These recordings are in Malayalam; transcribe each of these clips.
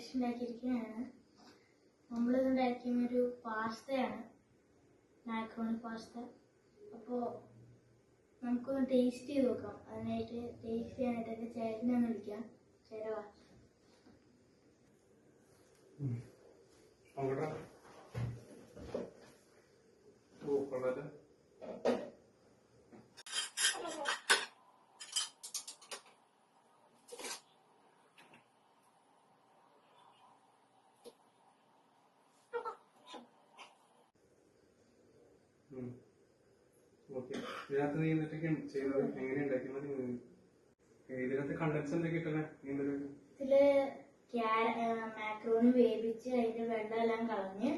ഡിഷ് ഉണ്ടാക്കിയിരിക്കുകയാണ്. നമ്മളിത് ഉണ്ടാക്കിയ ഒരു പാസ്തയാണ്, മാക്രോണി പാസ്ത. അപ്പോൾ നമുക്കൊന്ന് ടേസ്റ്റ് ചെയ്ത് നോക്കാം. അതിനായിട്ട് ടേസ്റ്റ് ചെയ്യാനായിട്ട് എൻ്റെ ചേട്ടനെ ഒന്ന് വിളിക്കാം. ചേട്ടാ ഇതിനകത്ത് നീ എന്തൊക്കെ ചെയ്യുന്നത്, എങ്ങനെ ഉണ്ടാക്കുന്നത്, ഇതിനകത്ത് കണ്ടൻസ് എന്തൊക്കെ ഇട്ടേ? ഇതില് മാക്രോണി വേവിച്ച് അതിന്റെ വെള്ളം എല്ലാം കളഞ്ഞ്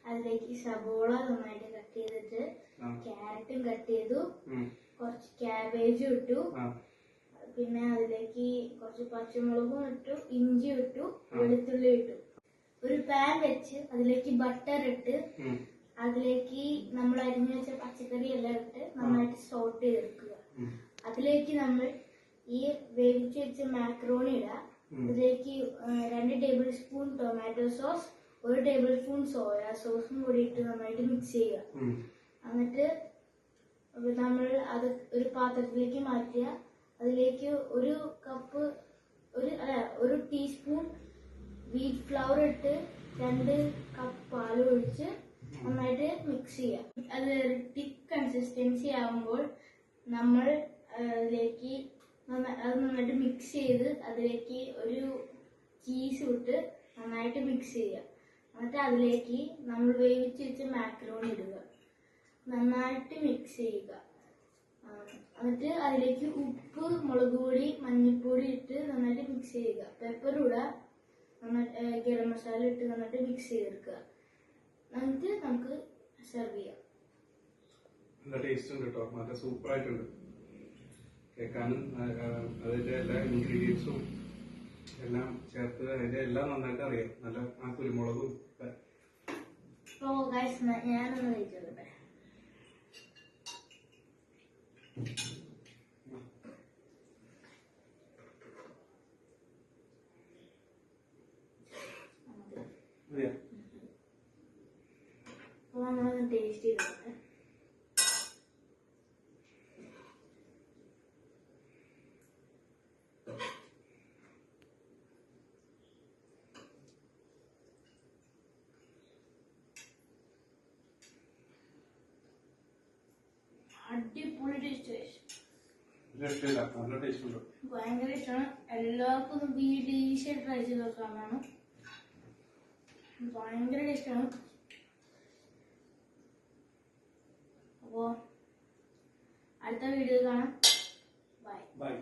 അതിലേക്ക് സബോള നന്നായിട്ട് കട്ട് ചെയ്തിട്ട് ക്യാരറ്റും കട്ട് ചെയ്തു, കുറച്ച് ക്യാബേജും ഇട്ടു, പിന്നെ അതിലേക്ക് കുറച്ച് പച്ചമുളകും ഇട്ടു, ഇഞ്ചി ഇട്ടു, വെളുത്തുള്ളി ഇട്ടു. ഒരു പാൻ വെച്ച് അതിലേക്ക് ബട്ടർ ഇട്ട് അതിലേക്ക് നമ്മൾ അരിഞ്ഞു വെച്ച പച്ചക്കറി എല്ലാം ഇട്ട് നന്നായിട്ട് സോട്ട് ചെയ്തെടുക്കുക. അതിലേക്ക് നമ്മൾ ഈ വേവിച്ച് വെച്ച മാക്രോണി ഇടുക. അതിലേക്ക് 2 table spoon tomato sauce, 1 table spoon soya സോസും കൂടി ഇട്ട് നന്നായിട്ട് മിക്സ് ചെയ്യുക. എന്നിട്ട് നമ്മൾ അത് ഒരു പാത്രത്തിലേക്ക് മാറ്റുക. അതിലേക്ക് ഒരു ടീസ്പൂൺ വീറ്റ് ഫ്ലവർ ഇട്ട് 2 കപ്പ് പാൽ ഒഴിച്ച് നന്നായിട്ട് മിക്സ് ചെയ്യാം. അത് തിക്ക് കൺസിസ്റ്റൻസി ആകുമ്പോൾ നമ്മൾ അതിലേക്ക് അത് നന്നായിട്ട് മിക്സ് ചെയ്ത് അതിലേക്ക് ഒരു ചീസ് ഇട്ട് നന്നായിട്ട് മിക്സ് ചെയ്യുക. എന്നിട്ട് അതിലേക്ക് നമ്മൾ വേവിച്ച് വെച്ച് മാക്രോണി ഇടുക, നന്നായിട്ട് മിക്സ് ചെയ്യുക. എന്നിട്ട് അതിലേക്ക് ഉപ്പ്, മുളക് പൊടി, മഞ്ഞൾപ്പൊടി ഇട്ട് നന്നായിട്ട് മിക്സ് ചെയ്യുക. പെപ്പർ ഇടുക, നന്നായിട്ട് ഗരം മസാല ഇട്ട് നന്നായിട്ട് മിക്സ് ചെയ്തെടുക്കുക. എന്നിട്ട് നമുക്ക് സെർവ് ചെയ്യാം. നല്ല ടേസ്റ്റ് ഉണ്ട് കേട്ടോ, നല്ല സൂപ്പർ ആയിട്ടുണ്ട്. കേൾക്കാനും അതിന്റെ എല്ലാ ഇൻഗ്രീഡിയൻസും എല്ലാം ചേർത്ത് അതിന്റെ എല്ലാം നന്നായിട്ട് അറിയാം. നല്ല ആ കുരുമുളകും ഞാനൊന്ന് കഴിച്ചോട്ടെ. നമ്മളൊന്ന് ടേസ്റ്റ് ചെയ്തോട്ടെ. അടിപൊളി ടേസ്റ്റ്, നല്ല ടേസ്റ്റ് ഉണ്ട്, ഭയങ്കര ഇഷ്ടമാണ്. എല്ലാവർക്കും ഈ ഡിഷ് ട്രൈ ചെയ്ത് നോക്കാനാണ്, ഭയങ്കര ടേസ്റ്റാണ്. അപ്പോൾ അടുത്ത വീഡിയോ കാണാം. ബൈ.